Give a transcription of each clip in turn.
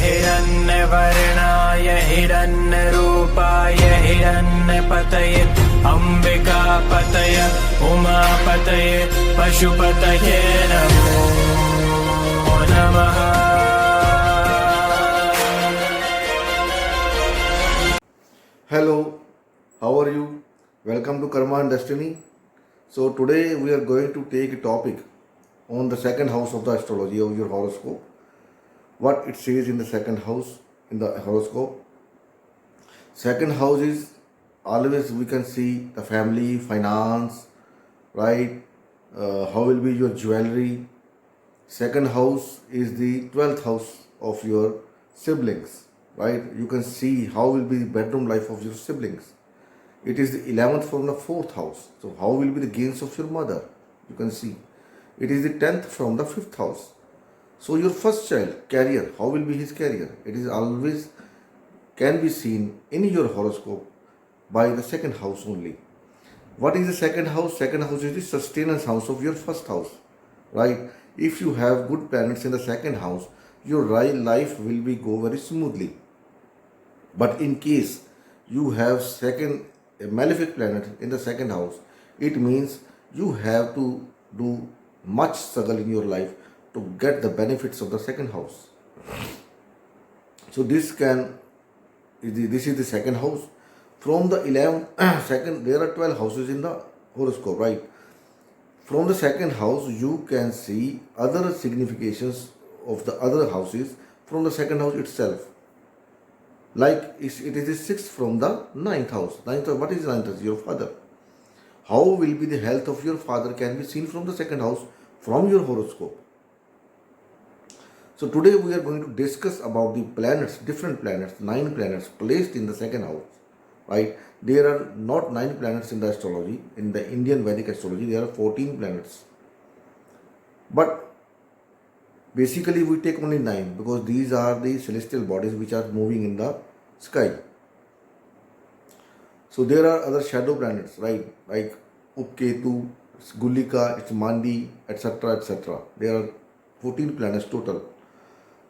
हिरण्यवर्णाय हिरण्यरूपाय हिरण्यपतये अम्बिकापतये उमापतये पशुपतये नमो नमः। Hello, how are you? Welcome to Karma and Destiny. So today we are going to take a topic on the second house of the astrology of your horoscope. What it says in the second house in the horoscope. Second house is always we can see the family, finance, right? How will be your jewelry. Second house is the 12th house of your siblings, right? You can see how will be the bedroom life of your siblings. It is the 11th from the 4th house. So how will be the gains of your mother? You can see. It is the 10th from the 5th house. So your first child, career, how will be his career? It is always can be seen in your horoscope by the second house only. What is the second house? Second house is the sustainance house of your first house, right? If you have good planets in the second house, your life will be go very smoothly. But in case you have a malefic planet in the second house, it means you have to do much struggle in your life to get the benefits of the second house. So this is the second house. From the 11th, there are 12 houses in the horoscope, right? From the second house, you can see other significations of the other houses from the second house itself. Like it is the sixth from the ninth house. Ninth house, what is ninth house? Your father. How will be the health of your father can be seen from the second house from your horoscope. So today we are going to discuss about the planets, different planets, 9 planets placed in the second house, right? There are not 9 planets in the astrology. In the Indian Vedic astrology, there are 14 planets. But basically we take only 9 because these are the celestial bodies which are moving in the sky. So there are other shadow planets, right? Like Ketu, it's Gulika, it's Mandi, etc. etc. There are 14 planets total.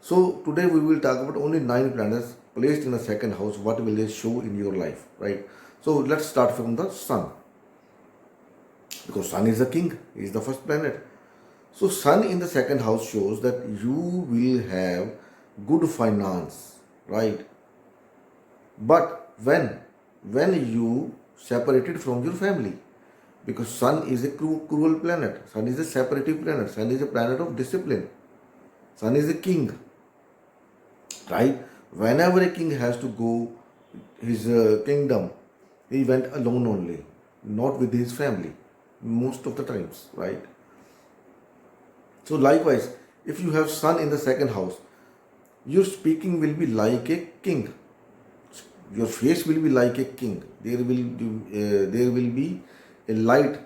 So today we will talk about only 9 planets placed in the second house. What will they show in your life, right? So let's start from the Sun. Because Sun is the king, he is the first planet. So Sun in the second house shows that you will have good finance, right? But when you separated from your family, because Sun is a cruel planet, Sun is a separative planet, Sun is a planet of discipline, Sun is a king, right? Whenever a king has to go his kingdom, he went alone only, not with his family, most of the times, right? So likewise, if you have Sun in the second house, your speaking will be like a king. Your face will be like a king. There will be a light.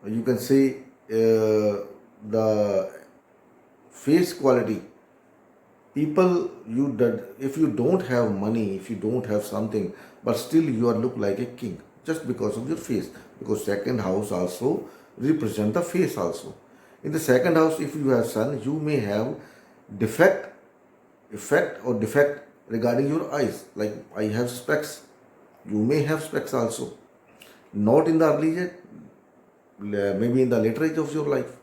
You can say the face quality. People, if you don't have money, if you don't have something, but still you are look like a king just because of your face. Because second house also represent the face also. In the second house, if you have Sun, you may have defect regarding your eyes. Like I have specs, you may have specs also. Not in the early age, maybe in the later age of your life.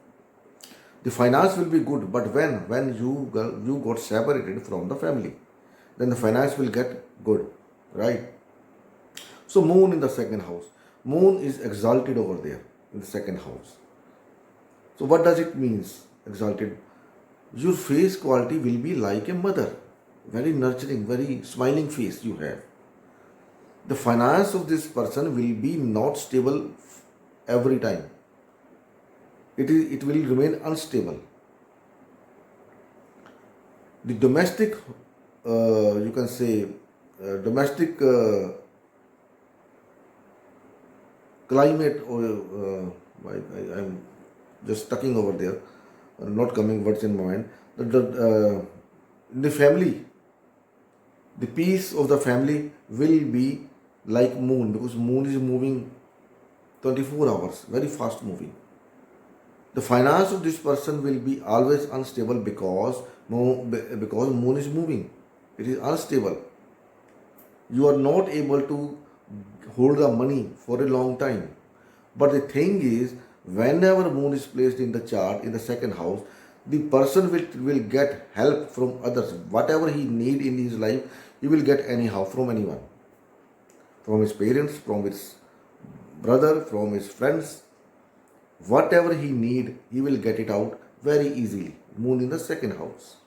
The finance will be good, but when you got separated from the family, then the finance will get good, right? So Moon in the second house. Moon is exalted over there in the second house. So what does it mean, exalted? Your face quality will be like a mother. Very nurturing, very smiling face you have. The finance of this person will be not stable every time. It will remain unstable. The domestic, you can say, domestic climate, or I'm just stucking over there, not coming words in my mind. The family, the peace of the family will be like Moon, because Moon is moving 24 hours, very fast moving. The finance of this person will be always unstable because moon is moving. It is unstable. You are not able to hold the money for a long time. But the thing is, whenever moon is placed in the chart in the second house, the person will get help from others. Whatever he need in his life, he will get anyhow from anyone. From his parents, from his brother, from his friends. Whatever he need, he will get it out very easily. Moon in the second house.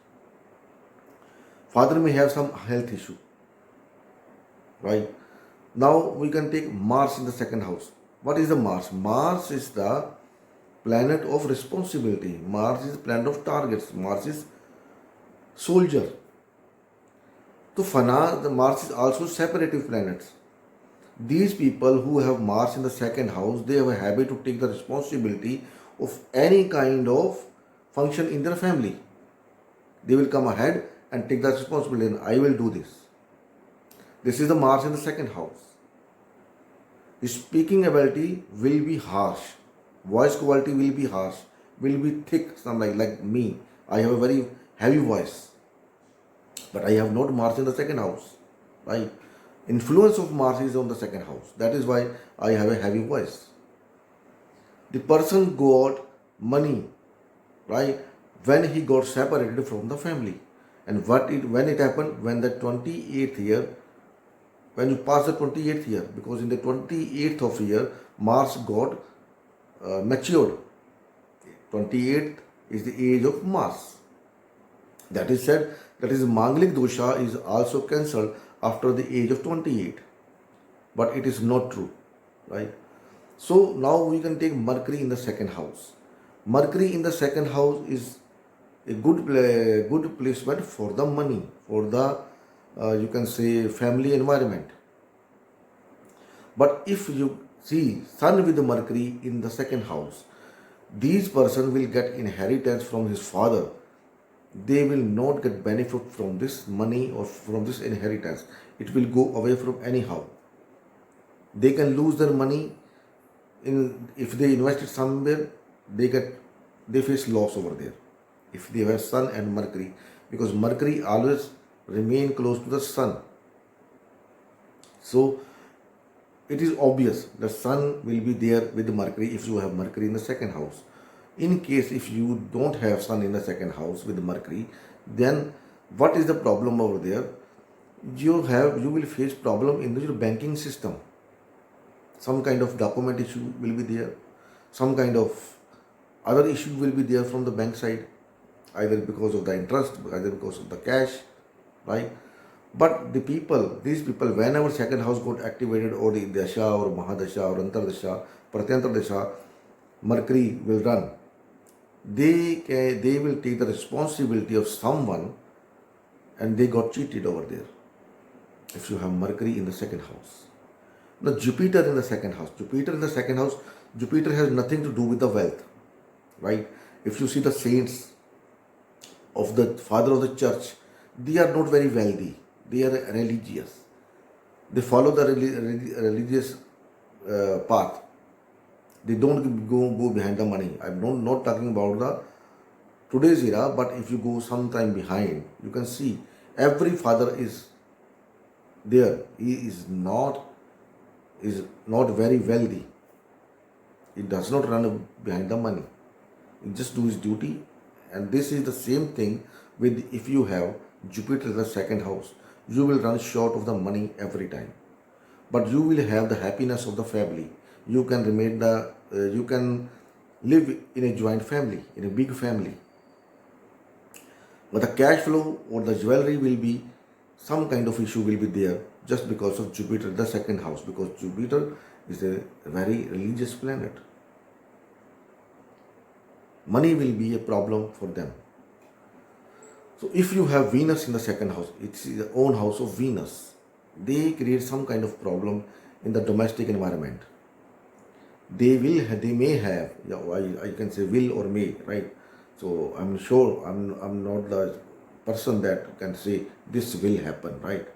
Father may have some health issue. Right? Now we can take Mars in the second house. What is the Mars? Mars is the planet of responsibility. Mars is planet of targets. Mars is soldier. So the Mars is also separative planets. These people who have Mars in the second house, they have a habit to take the responsibility of any kind of function in their family. They will come ahead and take the responsibility, and I will do this. This is the Mars in the second house. His speaking ability will be harsh. Voice quality will be harsh. Will be thick, something like me. I have a very heavy voice. But I have not Mars in the second house. Right? Influence of Mars is on the second house. That is why I have a heavy voice. The person got money, right, when he got separated from the family. And when it happened? When the 28th year, when you pass the 28th year, because in the 28th of year, Mars got matured. 28th is the age of Mars. That is said, that is Manglik dosha is also cancelled after the age of 28. But it is not true, right? So now we can take Mercury in the second house. Mercury in the second house is a good placement for the money, for the you can say family environment. But if you see Sun with the Mercury in the second house, these person will get inheritance from his father. They will not get benefit from this money or from this inheritance. It will go away from anyhow. They can lose their money if they invest it somewhere. They face loss over there. If they have Sun and Mercury, because Mercury always remain close to the Sun. So it is obvious the Sun will be there with the Mercury if you have Mercury in the second house. In case if you don't have Sun in the second house with Mercury, then what is the problem over there? You will face problem in the banking system. Some kind of document issue will be there. Some kind of other issue will be there from the bank side, either because of the interest, either because of the cash, right? But these people, whenever second house got activated, or the Dasha or Mahadasha or Antardasha, Pratyantar Dasha, Mercury will run. They will take the responsibility of someone, and they got cheated over there. If you have Mercury in the second house. Now Jupiter in the second house. Jupiter has nothing to do with the wealth, right? If you see the saints of the father of the church, they are not very wealthy. They are religious. They follow the religious path. They don't go behind the money. I'm not talking about the today's era, but if you go sometime behind, you can see every father is there. He is not very wealthy. He does not run behind the money. He just do his duty. And this is the same thing with if you have Jupiter in the second house. You will run short of the money every time. But you will have the happiness of the family. You can you can live in a joint family, in a big family. But the cash flow or the jewelry will be, some kind of issue will be there just because of Jupiter, the second house, because Jupiter is a very religious planet. Money will be a problem for them. So if you have Venus in the second house, it's the own house of Venus. They create some kind of problem in the domestic environment. They may have, I can say will or may, right? So I'm sure I'm not the person that can say this will happen, right?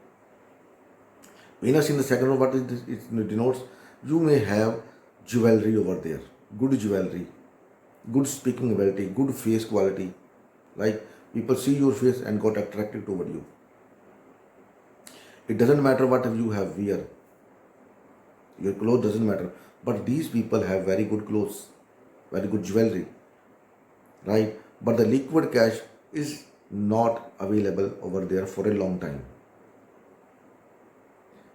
Venus in the second house, what it denotes? You may have jewelry over there, good jewelry, good speaking ability, good face quality. Like people see your face and got attracted toward you. It doesn't matter what you have wear. Your clothes doesn't matter. But these people have very good clothes, very good jewelry, right? But the liquid cash is not available over there for a long time.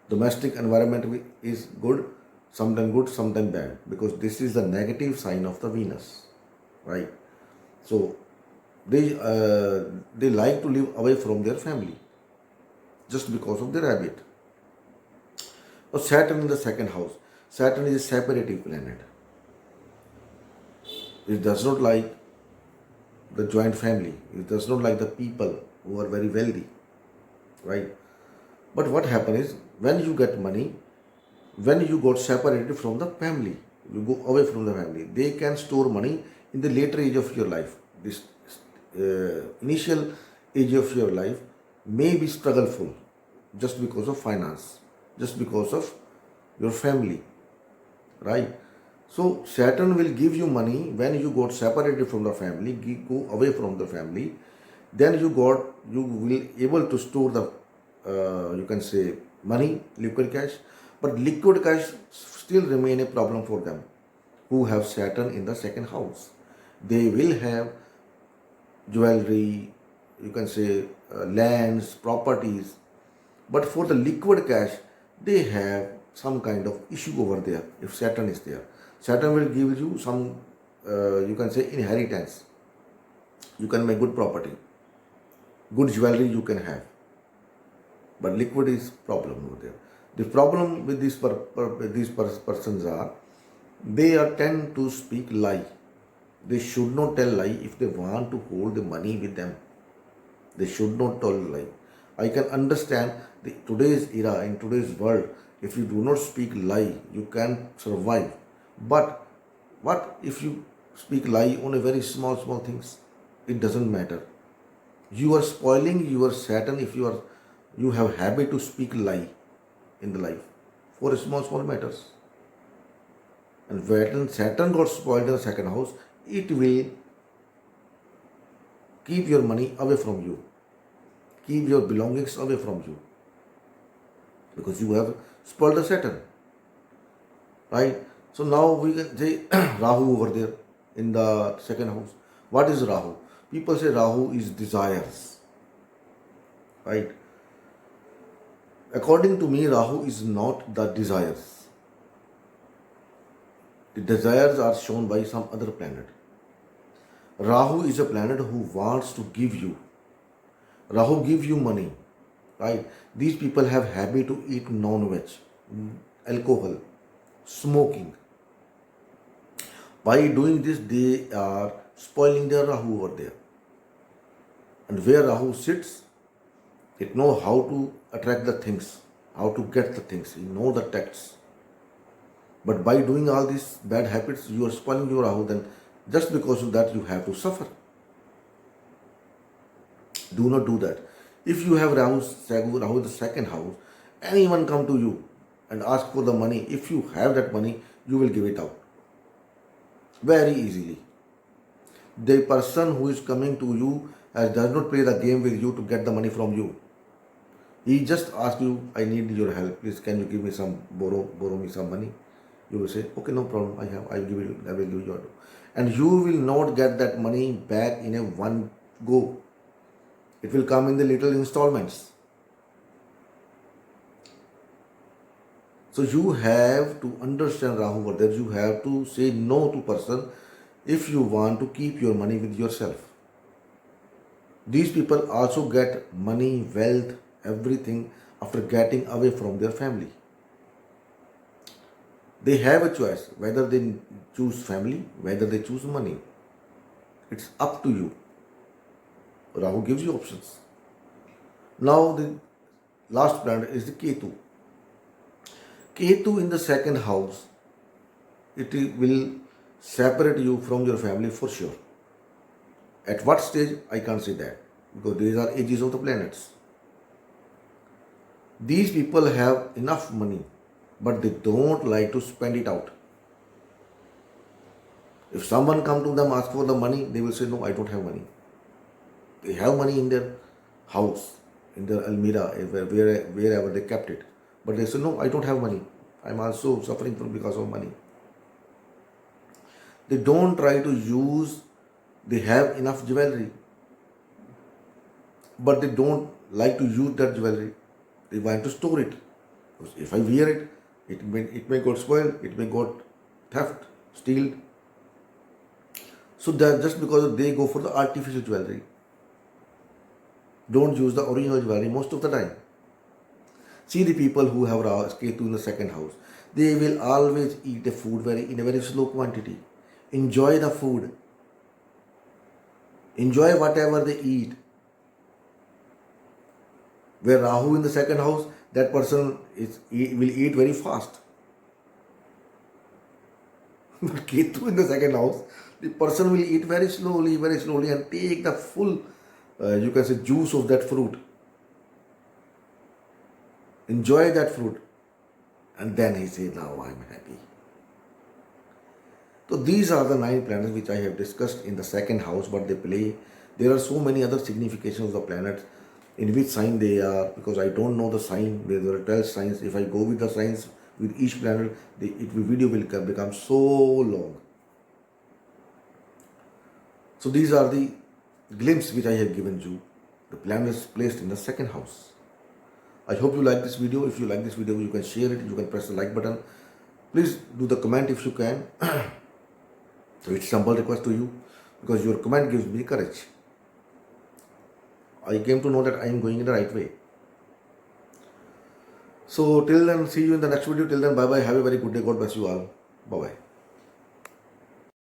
Domestic environment is good, sometimes bad, because this is the negative sign of the Venus, right? So they like to live away from their family just because of their habit. Now Saturn in the second house. Saturn is a separative planet. It does not like the joint family. It does not like the people who are very wealthy, right? But what happens is when you get money, when you got separated from the family, you go away from the family, they can store money in the later age of your life. This initial age of your life may be struggleful just because of finance, just because of your family, right? So Saturn will give you money when you got separated from the family, go away from the family. Then you will able to store the you can say money, liquid cash. But liquid cash still remain a problem for them who have Saturn in the second house. They will have jewelry, you can say lands, properties. But for the liquid cash, they have some kind of issue over there if Saturn is there. Saturn will give you some, you can say, inheritance. You can make good property, good jewelry you can have. But liquid is problem over there. The problem with these persons are, they are tend to speak lie. They should not tell lie if they want to hold the money with them. They should not tell lie. I can understand today's era, in today's world, if you do not speak lie, you can survive. But what if you speak lie on a very small things? It doesn't matter. You are spoiling your Saturn if you have habit to speak lie in the life for small matters. And when Saturn got spoiled in the second house, it will keep your money away from you, keep your belongings away from you, because you have spoiled the Saturn, right? So now we can say Rahu over there in the second house. What is Rahu? People say Rahu is desires, right? According to me, Rahu is not the desires. The desires are shown by some other planet. Rahu is a planet who wants to give you. Rahu gives you money, right? These people have habit to eat non-veg, alcohol, smoking. By doing this, they are spoiling their Rahu over there. And where Rahu sits, it knows how to attract the things, how to get the things. You know the texts. But by doing all these bad habits, you are spoiling your Rahu. Then just because of that, you have to suffer. Do not do that. If you have Rahu in the second house, anyone come to you and ask for the money, if you have that money, you will give it out very easily. The person who is coming to you does not play the game with you to get the money from you. He just asks you, I need your help. Please, can you give me some, borrow me some money? You will say, okay, no problem. I will give you. And you will not get that money back in a one go. It will come in the little installments. So you have to understand Rahu over there. You have to say no to person if you want to keep your money with yourself. These people also get money, wealth, everything after getting away from their family. They have a choice whether they choose family, whether they choose money. It's up to you. Rahu gives you options. Now the last planet is the Ketu. Ketu in the second house, it will separate you from your family for sure. At what stage, I can't say that, because these are ages of the planets. These people have enough money, but they don't like to spend it out. If someone come to them ask for the money, they will say, no, I don't have money. They have money in their house, in their almirah, wherever they kept it. But they say, no, I don't have money. I'm also suffering from because of money. They don't try to use, they have enough jewelry, but they don't like to use that jewelry. They want to store it. Because if I wear it, it may got spoiled, it may got theft, stealed. So that just because they go for the artificial jewelry, don't use the original jewelry most of the time. See the people who have Ketu in the second house. They will always eat the food in a very slow quantity. Enjoy the food. Enjoy whatever they eat. Where Rahu in the second house, that person will eat very fast. But Ketu in the second house, the person will eat very slowly and take the full, you can say, juice of that fruit. Enjoy that fruit. And then he says, now I'm happy. So these are the 9 planets which I have discussed in the second house, what they play. There are so many other significations of the planets, in which sign they are, because I don't know the sign. There are 12 signs. If I go with the signs with each planet, the video will become so long. So these are the glimpse which I have given you. The planets placed in the second house. I hope you like this video. If you like this video, you can share it. You can press the like button. Please do the comment if you can. So it's a simple request to you, because your comment gives me courage. I came to know that I am going in the right way. So till then, see you in the next video. Till then, bye bye. Have a very good day. God bless you all. Bye bye.